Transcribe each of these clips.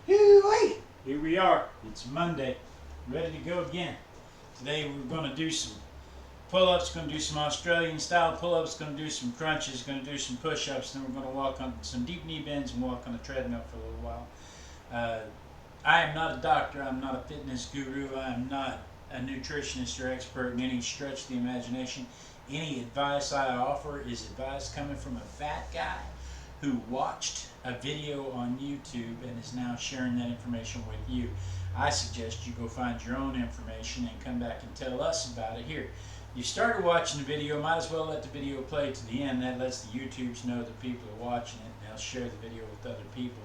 Whoo-wee! Here we are. It's Monday. Ready to go again. Today we're going to do some pull-ups, going to do some Australian style pull-ups, going to do some crunches, going to do some push-ups, then we're going to walk on some deep knee bends and walk on the treadmill for a little while. I am not a doctor. I'm not a fitness guru. I am not a nutritionist or expert in any stretch of the imagination. Any advice I offer is advice coming from a fat guy who watched a video on YouTube and is now sharing that information with you. I suggest you go find your own information and come back and tell us about it here. You started watching the video, might as well let the video play to the end. That lets the YouTubes know that people are watching it, and they'll share the video with other people.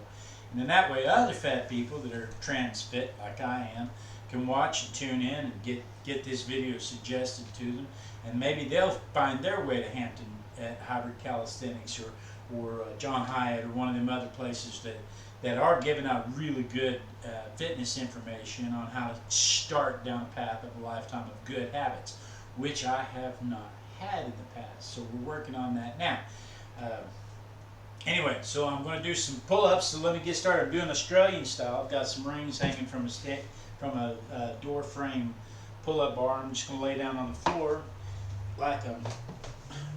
And then that way other fat people that are trans fit, like I am, can watch and tune in and get this video suggested to them. And maybe they'll find their way to Hampton at Hybrid Calisthenics or John Hyatt or one of them other places that are giving out really good fitness information on how to start down a path of a lifetime of good habits, which I have not had in the past. So we're working on that now. Anyway, so I'm going to do some pull-ups. So let me get started. I'm doing Australian style. I've got some rings hanging from a door frame pull-up bar. I'm just going to lay down on the floor like I'm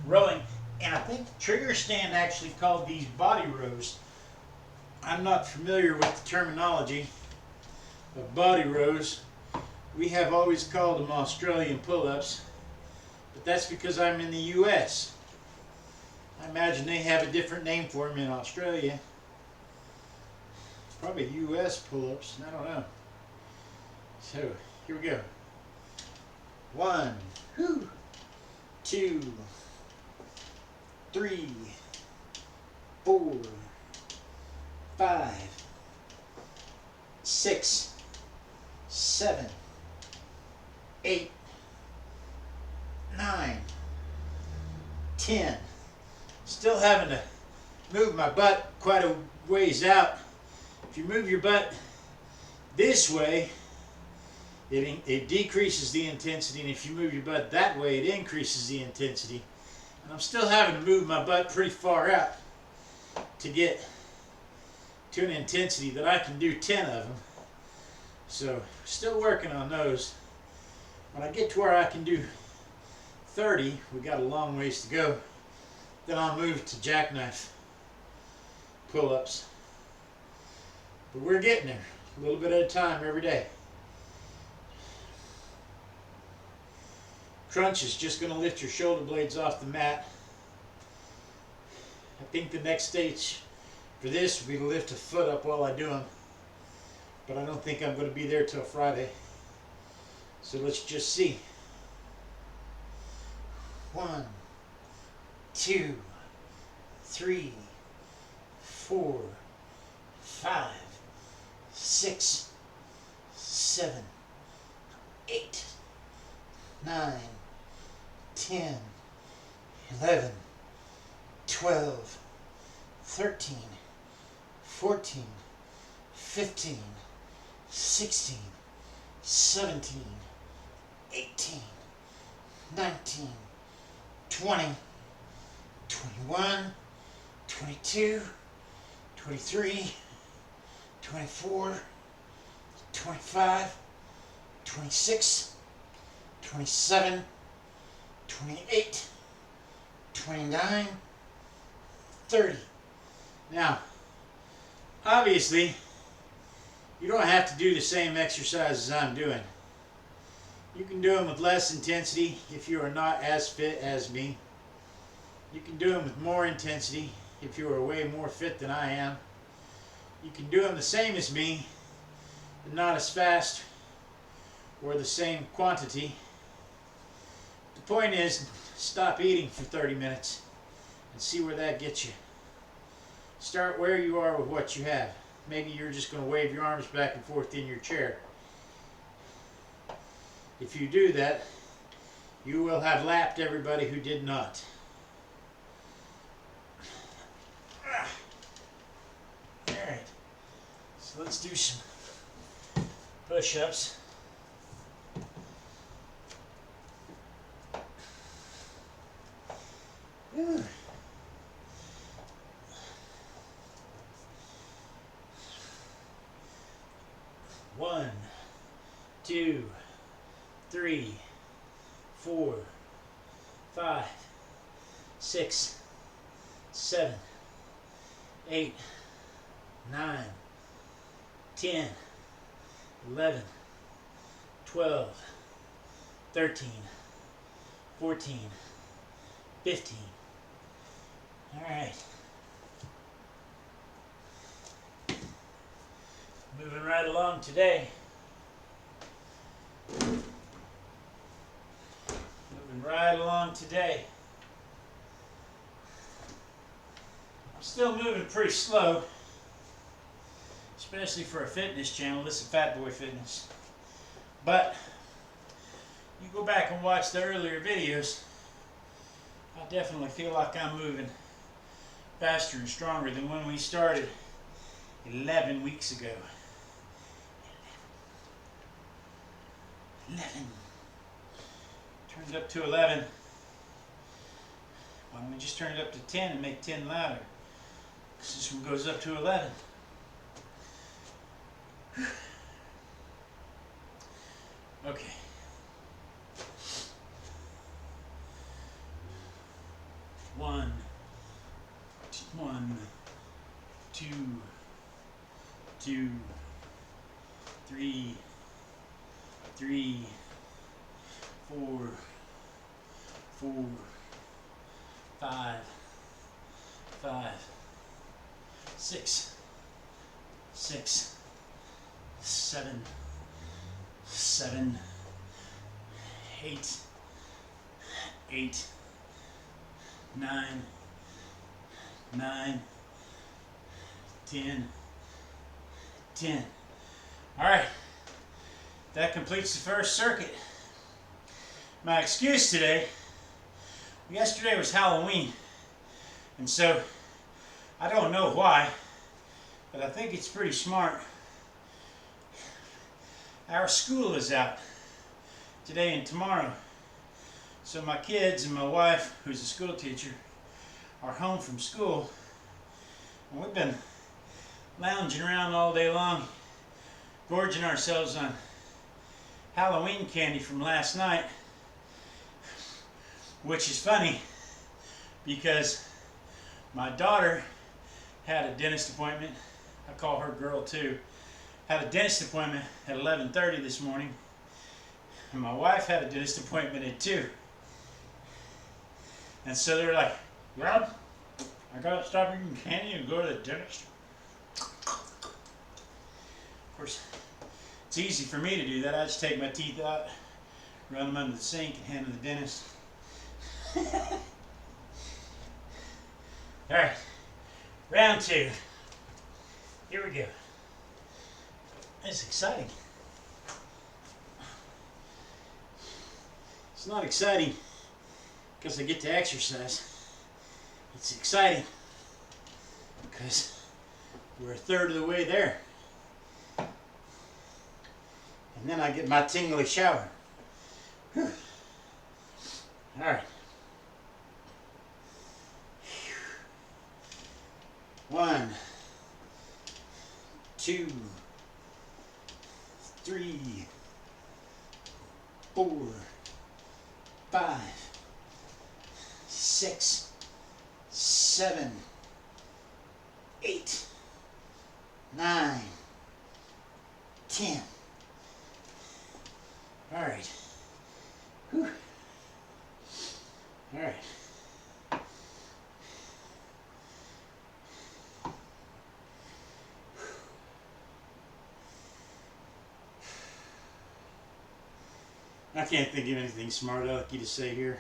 rowing. And I think the trigger stand actually called these body rows. I'm not familiar with the terminology of body rows. We have always called them Australian pull-ups, but that's because I'm in the U.S. I imagine they have a different name for them in Australia. It's probably U.S. pull-ups. I don't know. So here we go. 1, 2, 3, 4, 5, 6, 7, 8, 9, 10. Still having to move my butt quite a ways out. If you move your butt this way, it decreases the intensity, and if you move your butt that way, it increases the intensity. And I'm still having to move my butt pretty far out to get to an intensity that I can do 10 of them. So still working on those. When I get to where I can do 30, we got a long ways to go, then I'll move to jackknife pull-ups. But we're getting there, a little bit at a time every day. Crunch is just going to lift your shoulder blades off the mat. I think the next stage for this will be to lift a foot up while I do them. But I don't think I'm going to be there till Friday. So let's just see. 1, 2, 3, 4, 5, 6, 7, 8, 9, 10, 11, 12, 13, 14, 15, 16, 17, 18, 19, 20, 21, 22, 23, 24, 25, 26, 27, 28, 29, 30. Now, obviously, you don't have to do the same exercises I'm doing. You can do them with less intensity if you are not as fit as me. You can do them with more intensity if you are way more fit than I am. You can do them the same as me, but not as fast or the same quantity. The point is, stop eating for 30 minutes and see where that gets you. Start where you are with what you have. Maybe you're just going to wave your arms back and forth in your chair. If you do that, you will have lapped everybody who did not. Alright, so let's do some push-ups. 1, 2, 3, 4, 5, 6, 7, 8, 9, 10, 11, 12, 13, 14, 15. All right. Moving right along today. Moving right along today. I'm still moving pretty slow, especially for a fitness channel. This is Fat Boy Fitness. But you go back and watch the earlier videos, I definitely feel like I'm moving faster and stronger than when we started 11 weeks ago. 11. Turned up to 11. Why don't we just turn it up to 10 and make 10 louder? Because this one goes up to 11. Okay. 1, 2, 2, 3, 4, 5, 6, 7, 8, 9, 10. All right, that completes the first circuit. My excuse today, yesterday was Halloween, and so I don't know why, but I think it's pretty smart. Our school is out today and tomorrow, so my kids and my wife, who's a school teacher, are home from school, and we've been lounging around all day long, gorging ourselves on Halloween candy from last night, which is funny because my daughter had a dentist appointment. I call her girl too. Had a dentist appointment at 11:30 this morning, and my wife had a dentist appointment at 2. And so they're like, "Rob, I gotta stop eating candy and go to the dentist." Of course, it's easy for me to do that. I just take my teeth out, run them under the sink, and hand them to the dentist. All right, round 2. Here we go. It's exciting. It's not exciting because I get to exercise. It's exciting because we're a third of the way there. And then I get my tingly shower. Whew. All right. 1, 2, 3, 4, 5, 6, 7, 8, 9, 10. All right. Whew. All right. I can't think of anything smart alecky to say here.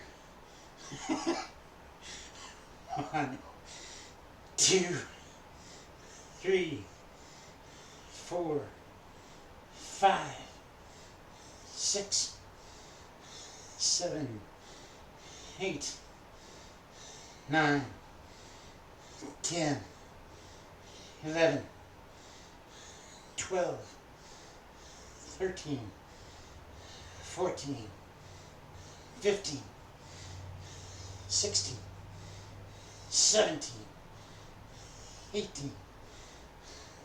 1, 2, 3, 4, 5, 6, 7, 8, 9, 10, 11, 12, 13, 14, 15, 16, 17, 18,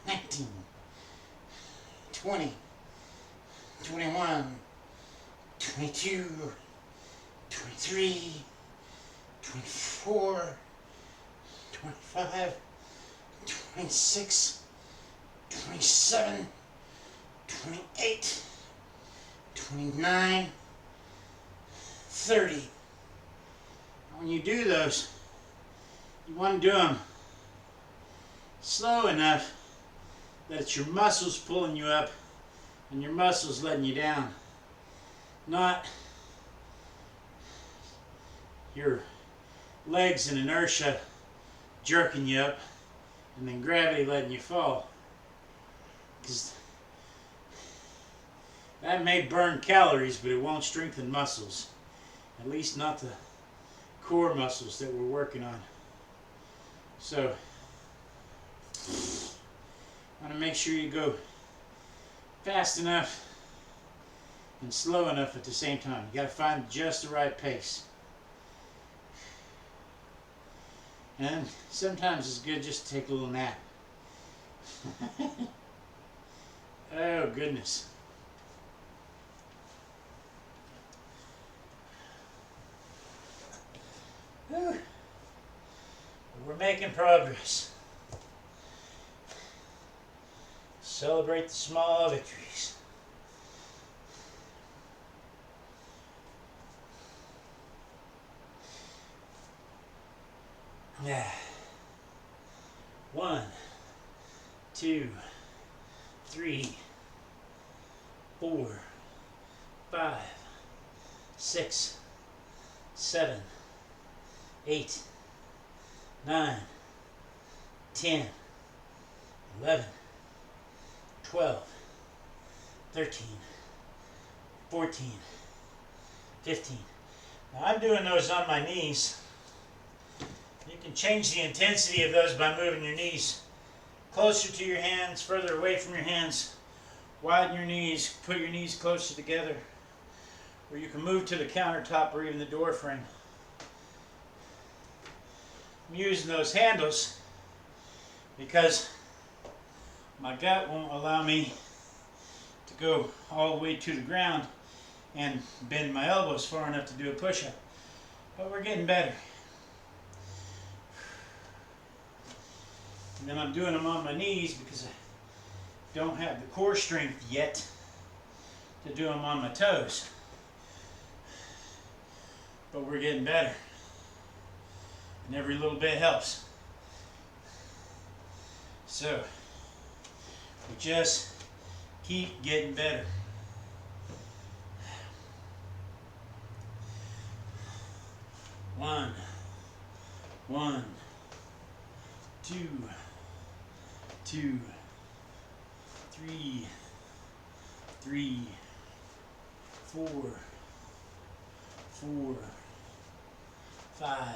19, 20, 21, 22, 23, 24, 25, 26, 27, 28, 29, 30. When you do those, you want to do them slow enough that it's your muscles pulling you up and your muscles letting you down. Not your legs and inertia jerking you up and then gravity letting you fall. Because that may burn calories, but it won't strengthen muscles. At least not the core muscles that we're working on. So, I want to make sure you go fast enough and slow enough at the same time. You got to find just the right pace. And sometimes it's good just to take a little nap. Oh goodness. Whew. We're making progress. Celebrate the small victories. Yeah. 1, 2, 3, 4, 5, 6, 7, 8, 9, 10, 11, 12, 13, 14, 15. Now I'm doing those on my knees. You can change the intensity of those by moving your knees closer to your hands, further away from your hands. Widen your knees, put your knees closer together. Or you can move to the countertop or even the door frame. I'm using those handles because my gut won't allow me to go all the way to the ground and bend my elbows far enough to do a push-up. But we're getting better. And then I'm doing them on my knees because I don't have the core strength yet to do them on my toes. But we're getting better. And every little bit helps. So, we just keep getting better. One, 2, 2, 3, 4, 5,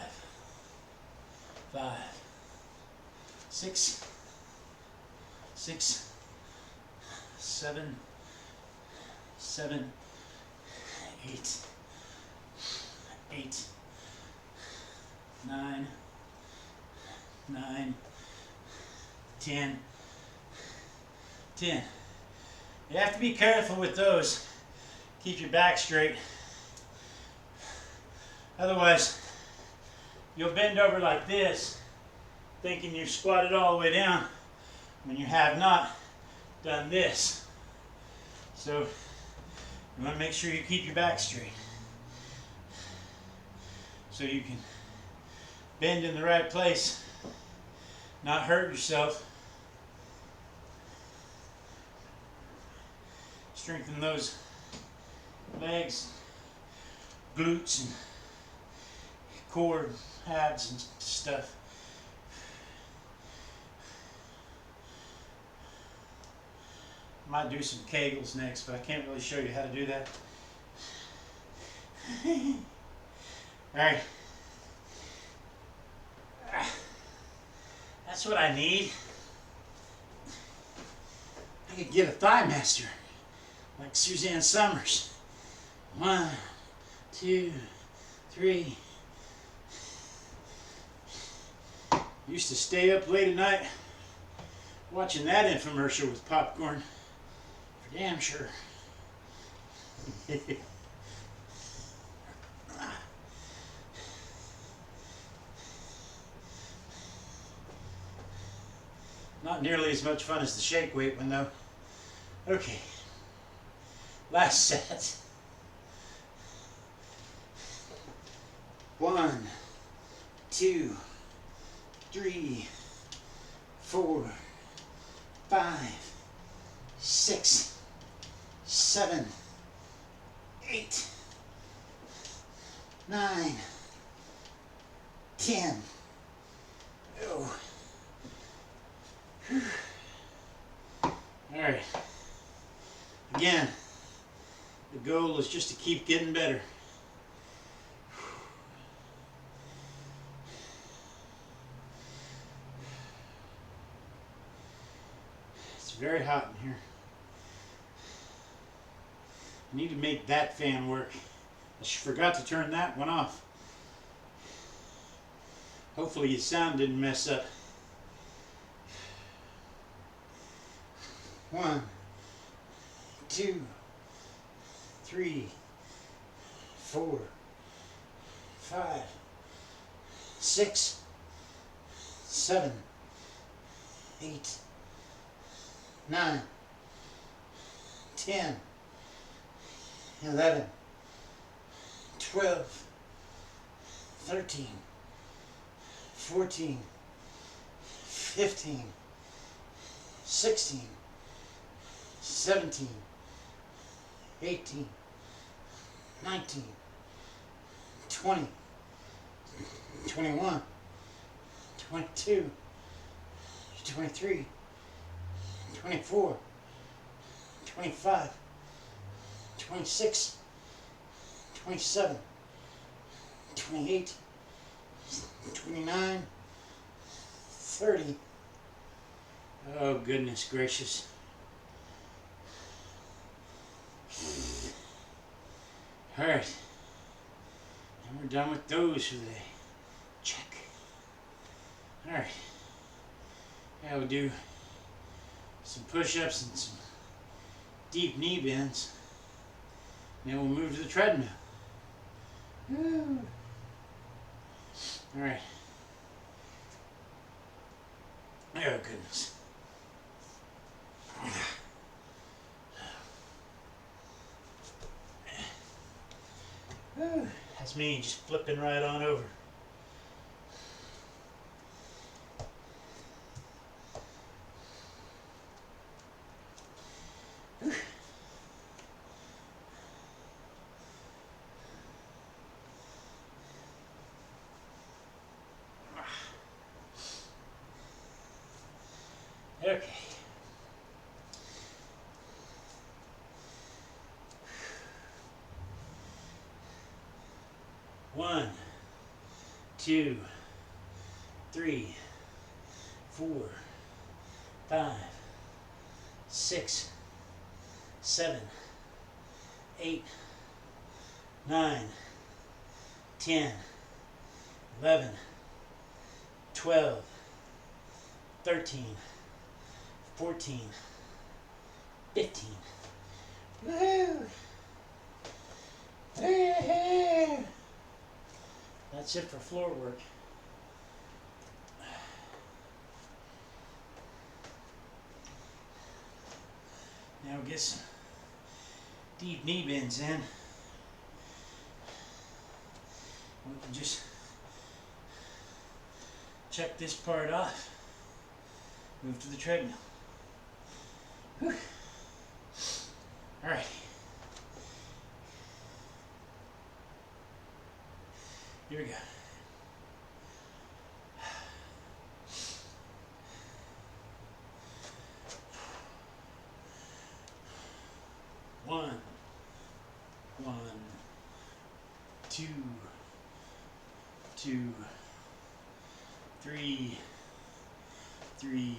6, 7, 8, 9, 10. You have to be careful with those. Keep your back straight. Otherwise, you'll bend over like this, thinking you've squatted all the way down when you have not done this. So, you want to make sure you keep your back straight so you can bend in the right place, not hurt yourself. Strengthen those legs, glutes, and core, abs, and stuff. Might do some Kegels next, but I can't really show you how to do that. Alright. That's what I need. I could get a thigh master like Suzanne Summers. 1, 2, 3. Used to stay up late at night watching that infomercial with popcorn. For damn sure. Not nearly as much fun as the shake weight one though. Okay, last set. 1, 2, 3, 4, 5, 6, 7, 8, 9, 10. Oh. Alright. Again, the goal is just to keep getting better. It's very hot in here. I need to make that fan work. I forgot to turn that one off. Hopefully your sound didn't mess up. 1, 2, 3, 4, 5, 6, 7, 8, 9, 10, 11, 12, 13, 14, 15, 16, 17, 18, 19, 20, 21, 22, 23, 24, 25, 26, 27, 28, 29, 30. Oh, goodness gracious. Alright. And we're done with those for the day. Check. Alright. Now we'll do some push-ups and some deep knee bends. Then we'll move to the treadmill. Woo. Alright. Oh, goodness. Whew. That's me just flipping right on over. Whew. Okay. One, 2, 3, 4, 5, 6, 7, 8, 9, 10, 11, 12, 13, 14, 15. Woohoo! Woohoo! That's it for floor work. Now we'll get some deep knee bends in. We can just check this part off. Move to the treadmill. Whew. All right. Here we go. One, 2, 3,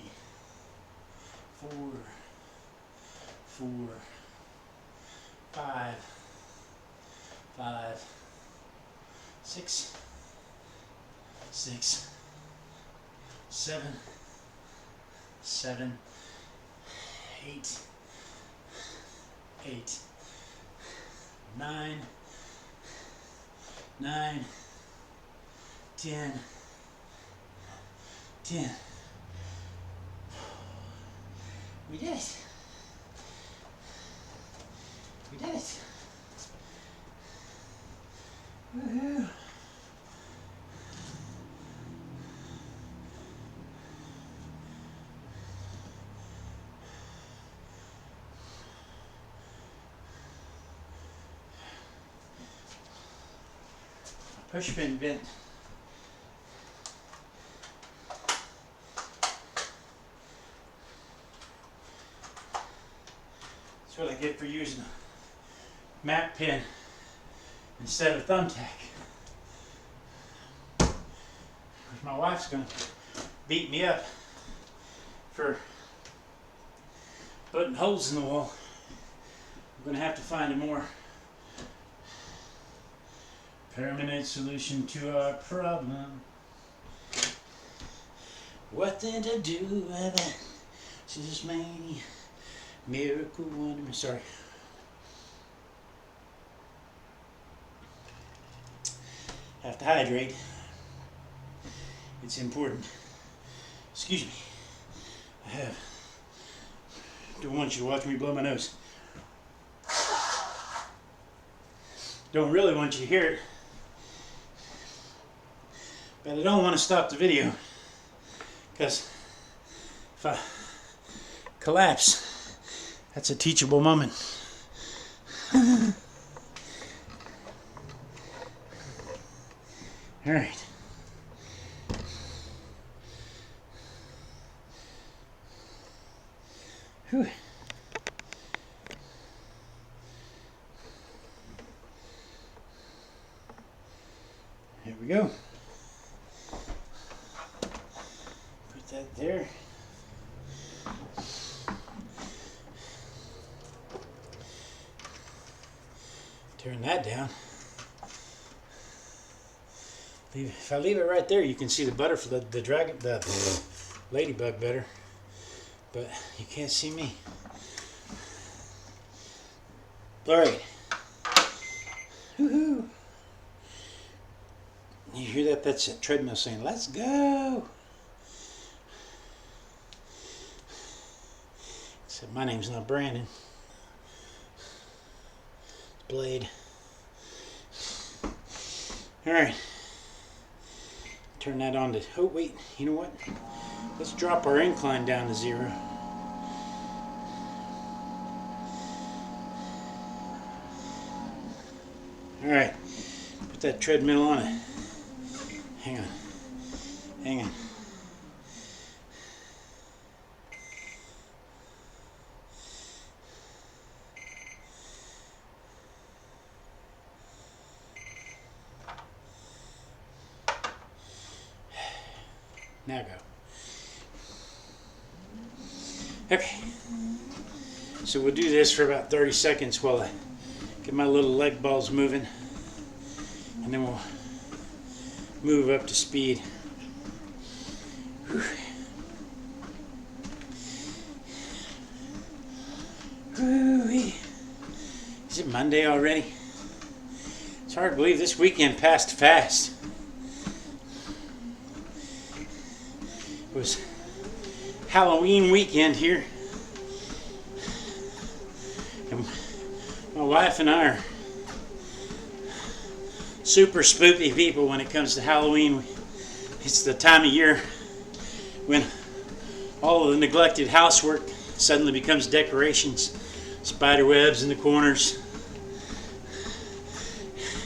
4, 5, 6, 7, 8, 9, 9, 10, 10. We did it. We did it. Woohoo. Push pin bent. That's what I get for using a map pin instead of thumbtack. My wife's gonna beat me up for putting holes in the wall. I'm gonna have to find a more permanent solution to our problem. What then to do with that? Scissors mania, miracle wonder. Sorry. Have to hydrate. It's important. Excuse me. Don't want you to watch me blow my nose. Don't really want you to hear it. But I don't want to stop the video, because if I collapse, that's a teachable moment. All right. Whew. Here we go. Put that there. Turn that down. If I leave it right there, you can see the butterfly, the dragon, the ladybug better, but you can't see me. All right. Woohoo! You hear that? That's a treadmill saying, "Let's go." Except my name's not Brandon. It's Blade. All right. Turn that on to, oh wait, you know what? Let's drop our incline down to 0. All right, put that treadmill on it. Hang on, hang on. Now go. Okay. So we'll do this for about 30 seconds while I get my little leg balls moving. And then we'll move up to speed. Whew. Whew-wee. Is it Monday already? It's hard to believe this weekend passed fast. It was Halloween weekend here, and my wife and I are super spooky people when it comes to Halloween. It's the time of year when all of the neglected housework suddenly becomes decorations, spider webs in the corners.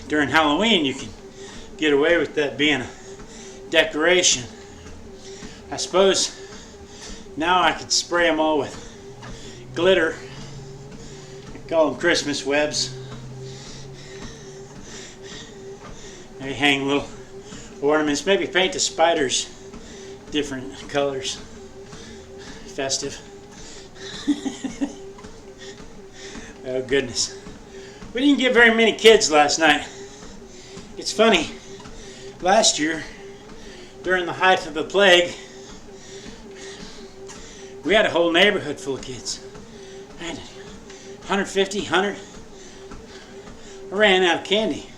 During Halloween, you can get away with that being a decoration. I suppose now I could spray them all with glitter. I call them Christmas webs. Maybe hang little ornaments. Maybe paint the spiders different colors. Festive. Oh goodness. We didn't get very many kids last night. It's funny. Last year, during the height of the plague, we had a whole neighborhood full of kids. I had 150, 100. I ran out of candy.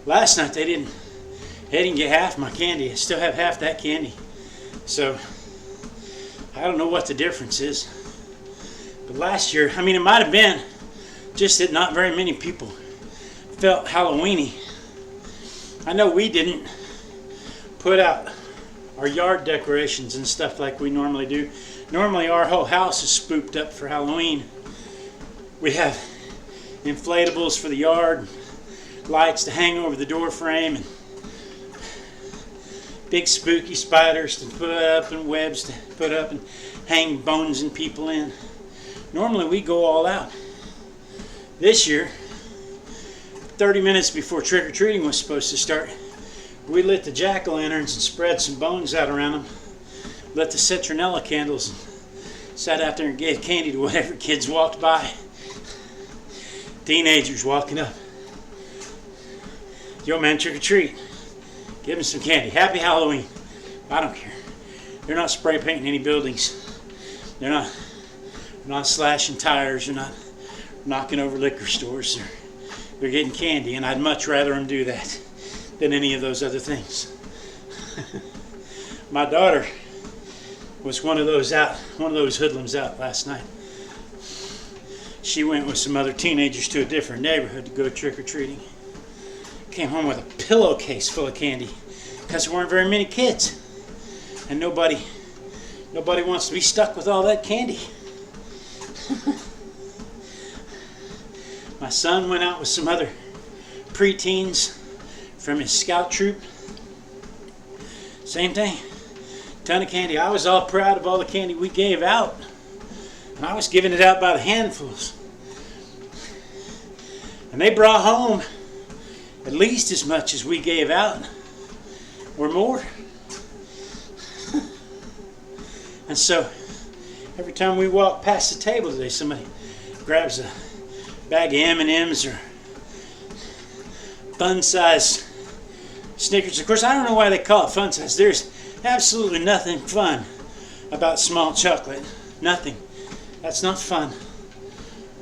Last night they didn't get half my candy. I still have half that candy. So I don't know what the difference is. But last year, I mean, it might have been just that not very many people felt Halloweeny. I know we didn't put out our yard decorations and stuff like we normally do. Normally our whole house is spooked up for Halloween. We have inflatables for the yard, lights to hang over the door frame, and big spooky spiders to put up and webs to put up and hang bones and people in. Normally we go all out. This year, 30 minutes before trick-or-treating was supposed to start, we lit the jack-o'-lanterns and spread some bones out around them, lit the citronella candles, and sat out there and gave candy to whatever kids walked by. Teenagers walking up. Yo man, trick-or-treat. Give them some candy. Happy Halloween. I don't care. They're not spray painting any buildings. They're not slashing tires. They're not knocking over liquor stores. They're getting candy, and I'd much rather them do that than any of those other things. My daughter was one of those hoodlums out last night. She went with some other teenagers to a different neighborhood to go trick-or-treating. Came home with a pillowcase full of candy because there weren't very many kids, and nobody wants to be stuck with all that candy. My son went out with some other preteens from his scout troop. Same thing, ton of candy. I was all proud of all the candy we gave out, and I was giving it out by the handfuls, and they brought home at least as much as we gave out, or more. And so every time we walk past the table today, somebody grabs a bag of M&Ms or fun-size Snickers. Of course, I don't know why they call it fun-size. There's absolutely nothing fun about small chocolate. Nothing. That's not fun.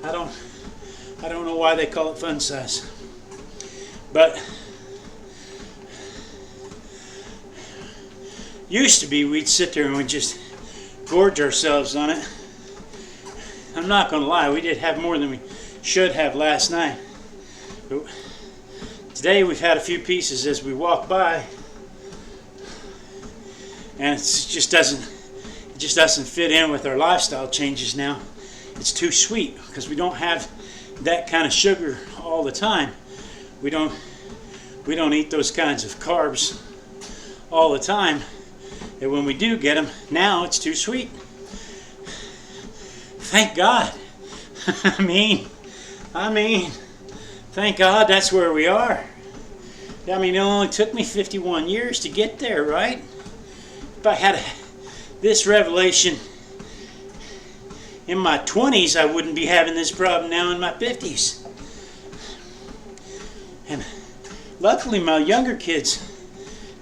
I don't know why they call it fun-size. But used to be we'd sit there and we'd just gorge ourselves on it. I'm not going to lie, we did have more than we should have last night. But today we've had a few pieces as we walk by, and it just doesn't fit in with our lifestyle changes now. It's too sweet because we don't have that kind of sugar all the time. We don't eat those kinds of carbs all the time. And when we do get them, now it's too sweet. Thank God. I mean, thank God that's where we are. I mean, it only took me 51 years to get there, right? If I had this revelation in my 20s, I wouldn't be having this problem now in my 50s. And luckily, my younger kids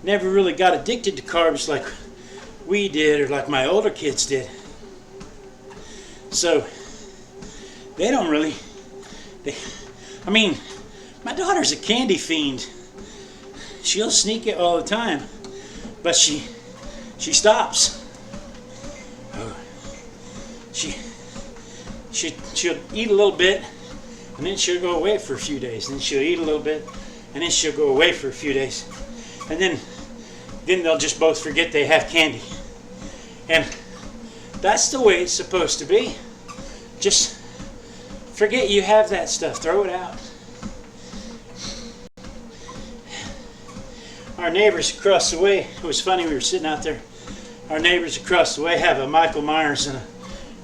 never really got addicted to carbs like we did or like my older kids did. So they don't really. My daughter's a candy fiend. She'll sneak it all the time, but she stops. She'll eat a little bit, and then she'll go away for a few days. And then she'll eat a little bit, and then she'll go away for a few days. And then they'll just both forget they have candy. And that's the way it's supposed to be. Just forget you have that stuff. Throw it out. Our neighbors across the way, it was funny, we were sitting out there. Our neighbors across the way have a Michael Myers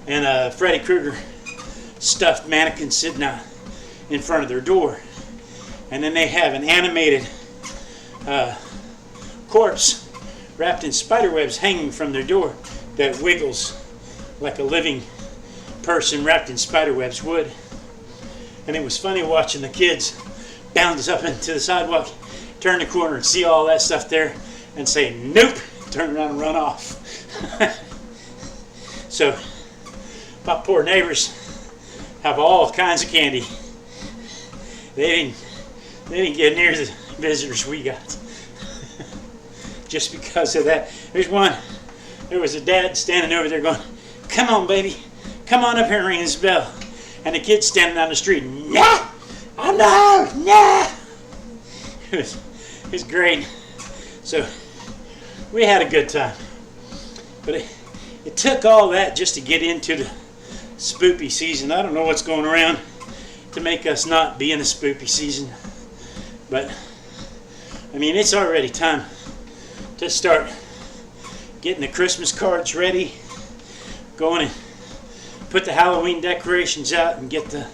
and a Freddy Krueger stuffed mannequin sitting out in front of their door. And then they have an animated corpse wrapped in spider webs hanging from their door that wiggles like a living person wrapped in spider webs would. And it was funny watching the kids bounce up into the sidewalk, turn the corner and see all that stuff there and say, nope, turn around and run off. So my poor neighbors have all kinds of candy. They didn't get near the visitors we got. Just because of that. There was a dad standing over there going, "Come on, baby. Come on up here and ring this bell." And the kid standing down the street, "Nah! Oh no! Nah!" It was great. So we had a good time. But it took all that just to get into the spoopy season. I don't know what's going around to make us not be in the spoopy season. But, I mean, it's already time to start getting the Christmas cards ready, going and put the Halloween decorations out and get the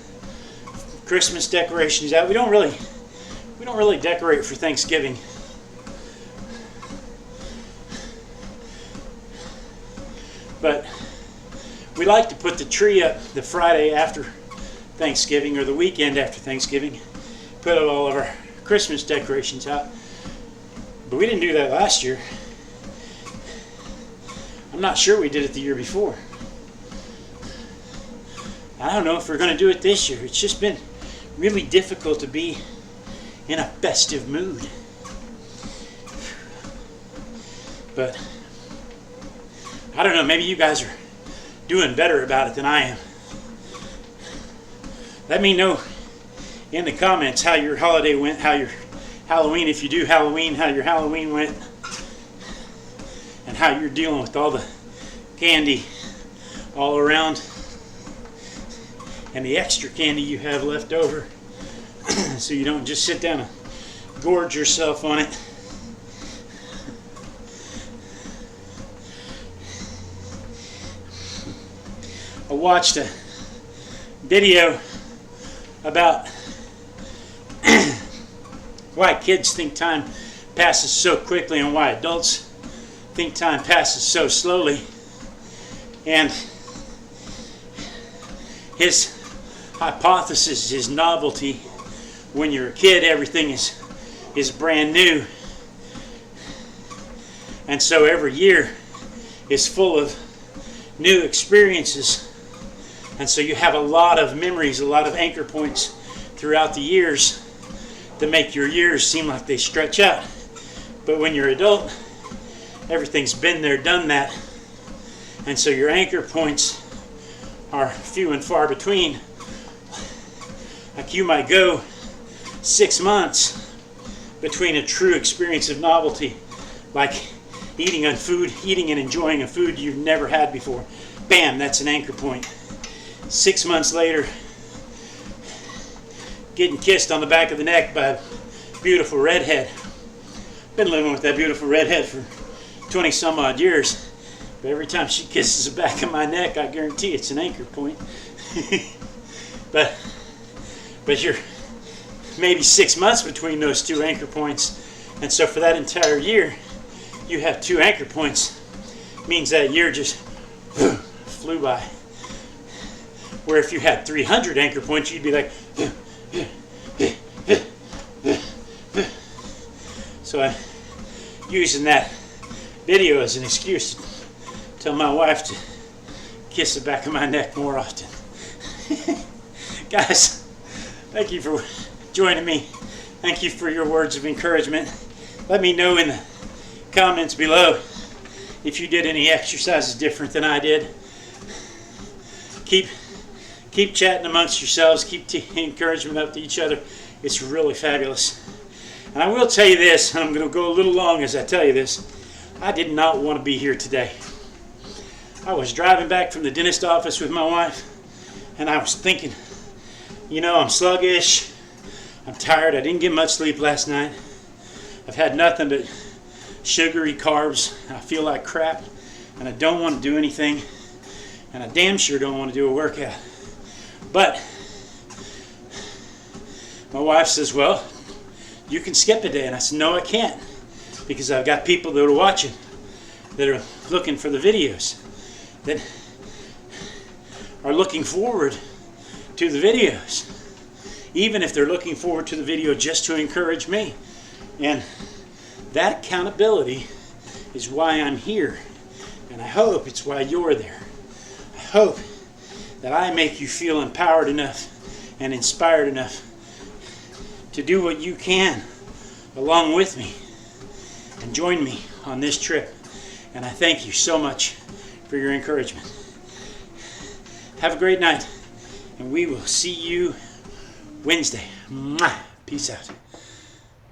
Christmas decorations out. We don't really decorate for Thanksgiving. But we like to put the tree up the Friday after Thanksgiving or the weekend after Thanksgiving. Put all of our Christmas decorations out. But we didn't do that last year. I'm not sure we did it the year before. I don't know if we're going to do it this year. It's just been really difficult to be in a festive mood. But I don't know, maybe you guys are doing better about it than I am. Let me know in the comments how your holiday went, how your Halloween, if you do Halloween, how your Halloween went, and how you're dealing with all the candy all around and the extra candy you have left over so you don't just sit down and gorge yourself on it. I watched a video about why kids think time passes so quickly and why adults think time passes so slowly. And his hypothesis is novelty. When you're a kid, everything is brand new. And so every year is full of new experiences. And so you have a lot of memories, a lot of anchor points throughout the years that make your years seem like they stretch out. But when you're an adult, everything's been there, done that. And so your anchor points are few and far between. Like you might go 6 months between a true experience of novelty, like eating and enjoying a food you've never had before. Bam, that's an anchor point. 6 months later, getting kissed on the back of the neck by a beautiful redhead. Been living with that beautiful redhead for 20 some odd years. But every time she kisses the back of my neck, I guarantee it's an anchor point. but you're maybe 6 months between those two anchor points. And so for that entire year, you have 2 anchor points. Means that year just flew by. Where if you had 300 anchor points, you'd be like, so I'm using that video as an excuse to tell my wife to kiss the back of my neck more often. Guys, thank you for joining me. Thank you for your words of encouragement. Let me know in the comments below if you did any exercises different than I did. Keep chatting amongst yourselves. Keep encouragement up to each other. It's really fabulous. And I will tell you this, and I'm going to go a little long as I tell you this. I did not want to be here today. I was driving back from the dentist office with my wife, and I was thinking, I'm sluggish. I'm tired. I didn't get much sleep last night. I've had nothing but sugary carbs. I feel like crap, and I don't want to do anything, and I damn sure don't want to do a workout. But my wife says, well, you can skip a day. And I said, no, I can't, because I've got people that are watching, that are looking for the videos, that are looking forward to the videos, even if they're looking forward to the video just to encourage me. And that accountability is why I'm here, and I hope it's why you're there. I hope that I make you feel empowered enough and inspired enough to do what you can along with me and join me on this trip. And I thank you so much for your encouragement. Have a great night, and we will see you Wednesday. Mwah. Peace out.